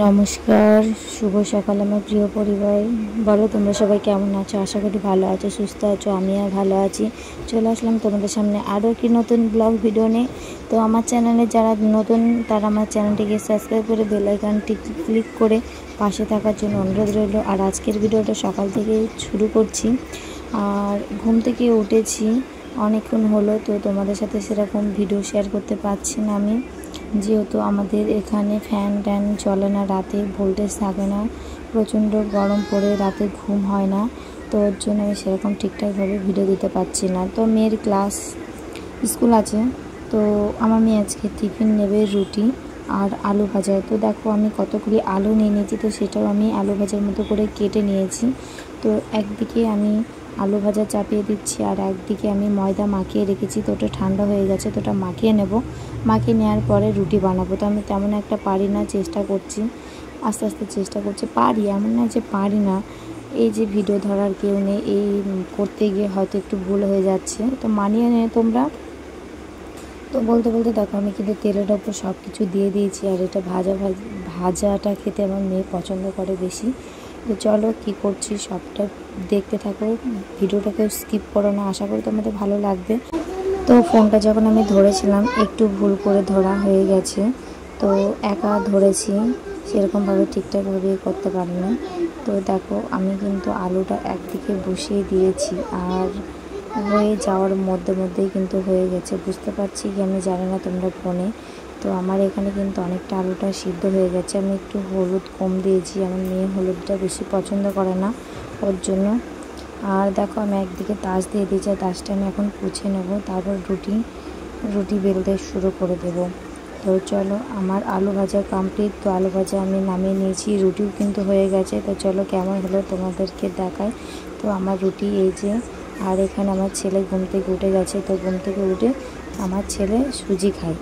নমস্কার, শুভ সকাল আমার প্রিয় পরিবার। বলো তোমরা সবাই কেমন আছো? আশা করি ভালো আছো, সুস্থ আছো। আমিও ভালো আছি। চলে আসলাম তোমাদের সামনে আরও একটি নতুন ব্লগ ভিডিও নিয়ে। তো আমার চ্যানেলে যারা নতুন তারা আমার চ্যানেলটিকে সাবস্ক্রাইব করে বেল আইকনটি ক্লিক করে পাশে থাকার জন্য অনুরোধ রইল। আর আজকের ভিডিওটা সকাল থেকে শুরু করছি। আর ঘুম থেকে উঠেছি অনেকক্ষণ হলো, তো তোমাদের সাথে সেরকম ভিডিও শেয়ার করতে পারছি না আমি, যেহেতু আমাদের এখানে ফ্যান ট্যান চলে না, রাতে ভোল্টেজ থাকে না, প্রচণ্ড গরম পড়ে, রাতে ঘুম হয় না। তো ওর জন্য আমি সেরকম ঠিকঠাকভাবে ভিডিও দিতে পারছি না। তো মেয়ের ক্লাস স্কুল আছে, তো আমার মেয়ে আজকে টিফিন নেবে রুটি আর আলু ভাজা। তো দেখো আমি কতগুলি আলু নিয়ে নিয়েছি, তো সেটাও আমি আলু ভাজার মতো করে কেটে নিয়েছি। তো একদিকে আমি আলু ভাজা চাপিয়ে দিচ্ছি আর একদিকে আমি ময়দা মাখিয়ে রেখেছি। তো ওটা ঠান্ডা হয়ে গেছে, তো ওটা মাখিয়ে নেব। মাখিয়ে নেওয়ার পরে রুটি বানাবো। তো আমি তেমন একটা পারি না, চেষ্টা করছি, আস্তে আস্তে চেষ্টা করছি। পারি এমন না যে পারি না, এই যে ভিডিও ধরার কেউ নেই, এই করতে গিয়ে হয়তো একটু ভুল হয়ে যাচ্ছে, তো মানিয়ে নেই তোমরা। তো বলতে বলতে দেখো আমি কিন্তু তেলের ওপর সব কিছু দিয়ে দিয়েছি। আর এটা ভাজাটা খেতে আমার মেয়ে পছন্দ করে বেশি। তো চলো কী করছি সবটা দেখতে থাকো, ভিডিওটাকে স্কিপ করো না, আশা করি তোমাদের ভালো লাগবে। তো ফোনটা যখন আমি ধরেছিলাম একটু ভুল করে ধরা হয়ে গেছে, তো একা ধরেছি, সেরকমভাবে ঠিকঠাকভাবে করতে পারিনি। তো দেখো আমি কিন্তু আলুটা একদিকে বসিয়ে দিয়েছি আর হয়ে যাওয়ার মধ্যেই কিন্তু হয়ে গেছে, বুঝতে পারছি কি আমি জানি না তোমরা ফোনে। তো আমার এখানে কিন্তু অনেকটা আলুটা সিদ্ধ হয়ে গেছে। আমি একটু হলুদ কম দিয়েছি, আমার মেয়ে হলুদটা বেশি পছন্দ করে না, ওর জন্য। আর দেখো আমি একদিকে তাস দিয়ে দিয়েছি, তাসটা আমি এখন পুছে নেব, তারপর রুটি বেলতে শুরু করে দেব। তো চলো আমার আলু ভাজা কমপ্লিট। তো আলু ভাজা আমি নামিয়ে নিয়েছি, রুটিও কিন্তু হয়ে গেছে। তো চলো কেমন হলো তোমাদেরকে দেখাই। তো আমার রুটি এই যে, আর এখানে আমার ছেলে ঘুম থেকে উঠে গেছে। তো ঘুম থেকে উঠে আমার ছেলে সুজি খায়।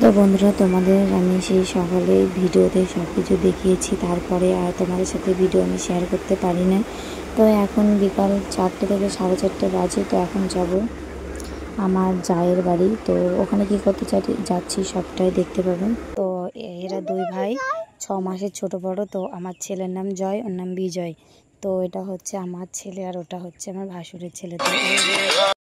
তো বন্ধুরা তোমাদের আমি সেই সকালে ভিডিওতে সব কিছু দেখিয়েছি, তারপরে আর তোমাদের সাথে ভিডিও আমি শেয়ার করতে পারি না। তো এখন বিকাল 4টে থেকে 4:30 বাজে। তো এখন যাব আমার জায়ের বাড়ি। তো ওখানে কী করতে যাচ্ছি সবটাই দেখতে পাবেন। তো এরা দুই ভাই, 6 মাসের ছোট বড়। তো আমার ছেলের নাম জয়, ওর নাম বিজয়। তো এটা হচ্ছে আমার ছেলে আর ওটা হচ্ছে আমার ভাসুরের ছেলে।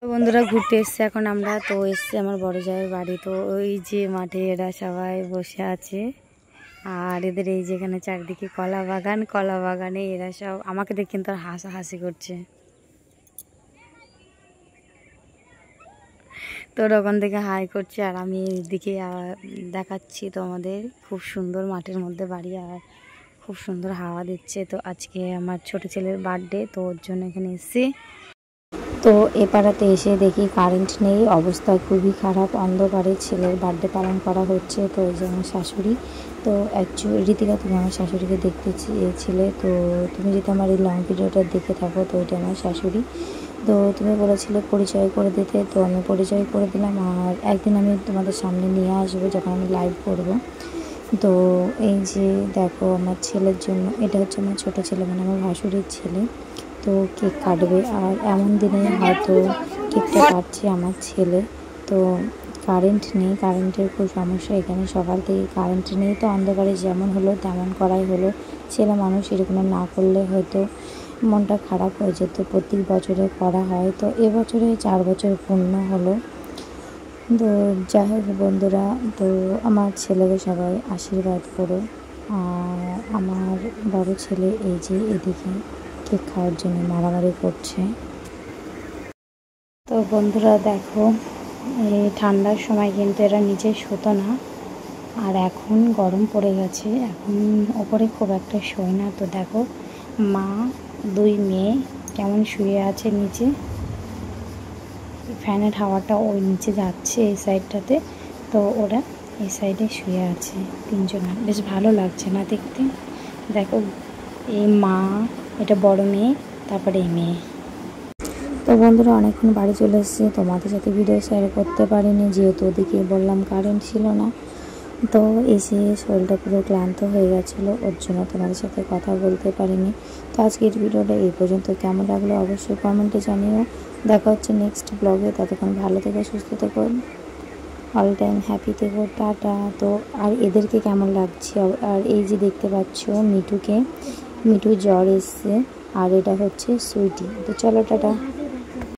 তো বন্ধুরা ঘুরতে এসছে এখন আমরা, তো এসছে আমার বড় জায়ের বাড়ি। তো ওই যে মাঠে এরা সবাই বসে আছে, আর এদের এই যেখানে চারদিকে কলা বাগানে এরা সব আমাকে দেখে কিন্তু আর হাসাহাসি করছে। তো ওখান থেকে হাই করছে আর আমি এইদিকে দেখাচ্ছি তোমাদের। খুব সুন্দর মাঠের মধ্যে বাড়ি আর খুব সুন্দর হাওয়া দিচ্ছে। তো আজকে আমার ছোট ছেলের বার্থডে, তো ওর জন্য এখানে এসেছি। তো এ পাড়াতে এসে দেখি কারেন্ট নেই, অবস্থা খুবই খারাপ, অন্ধকারে ছেলের বার্থডে পালন করা হচ্ছে। তো ওই যে আমার শাশুড়ি, তো অ্যাকচুয়ালি রীতিকা তুমি আমার শাশুড়িকে দেখতে চেয়েছিলে, তো তুমি যদি আমার এই লং ভিডিওটা দেখে থাকো, তো এটা আমার শাশুড়ি। তো তুমি বলেছিলে পরিচয় করে দিতে, তো আমি পরিচয় করে দিলাম। আর একদিন আমি তোমাদের সামনে নিয়ে আসবো যখন আমি লাইভ করব। তো এই যে দেখো আমার ছেলের জন্য, এটা হচ্ছে আমার ছোটো ছেলে, মানে আমার ভাসুরের ছেলে। তো কেক কাটবে, আর এমন দিনে হয়তো কেকটা কাটছে আমার ছেলে। তো কারেন্ট নেই, কারেন্টের খুব সমস্যা এখানে, সকাল থেকে কারেন্ট নেই। তো অন্ধকারে যেমন হলো তেমন করাই হলো। ছেলে মানুষ, এরকম না করলে হয়তো মনটা খারাপ হয়ে যেত। প্রত্যেক বছরে করা হয়, তো এবছরে 4 বছর পূর্ণ হলো। তো যাই হোক বন্ধুরা, তো আমার ছেলেকে সবাই আশীর্বাদ করো। আর আমার বড় ছেলে এই যে এদিকে কেক খাওয়ার জন্য মারামারি করছে। তো বন্ধুরা দেখো, এই ঠান্ডার সময় কিন্তু এরা নিচে শুতো না, আর এখন গরম পড়ে গেছে, এখন ওপরে খুব একটা শোয় না। তো দেখো মা, 2 মেয়ে কেমন শুয়ে আছে নিচে, ফ্যানের হাওয়াটা ওই নিচে যাচ্ছে এই সাইডটাতে, তো ওরা এই সাইডে শুয়ে আছে 3 জন। বেশ ভালো লাগছে না দেখতে। দেখো এই মা, এটা বড় মেয়ে, তারপরে এই মেয়ে। তো বন্ধুরা অনেকক্ষণ বাড়ি চলে এসেছি, তোমাদের সাথে ভিডিও শেয়ার করতে পারিনি, যেহেতু ওদিকে বললাম কারেন্ট ছিল না। তো এসে শরীরটা পুরো ক্লান্ত হয়ে গেছিলো, ওর জন্য তোমাদের সাথে কথা বলতে পারিনি। তো আজকের ভিডিওটা এই পর্যন্ত, কেমন লাগলো অবশ্যই কমেন্টে জানিও। দেখা হচ্ছে নেক্সট ব্লগে, ততক্ষণ ভালো থেকো, সুস্থ থেকো, অল টাইম হ্যাপি থেকো, টাটা। তো আর এদেরকে কেমন লাগছে, আর এই যে দেখতে পাচ্ছ মিঠু জ্বর এসছে, আর এটা হচ্ছে সুইটি। তো চলো টাটা।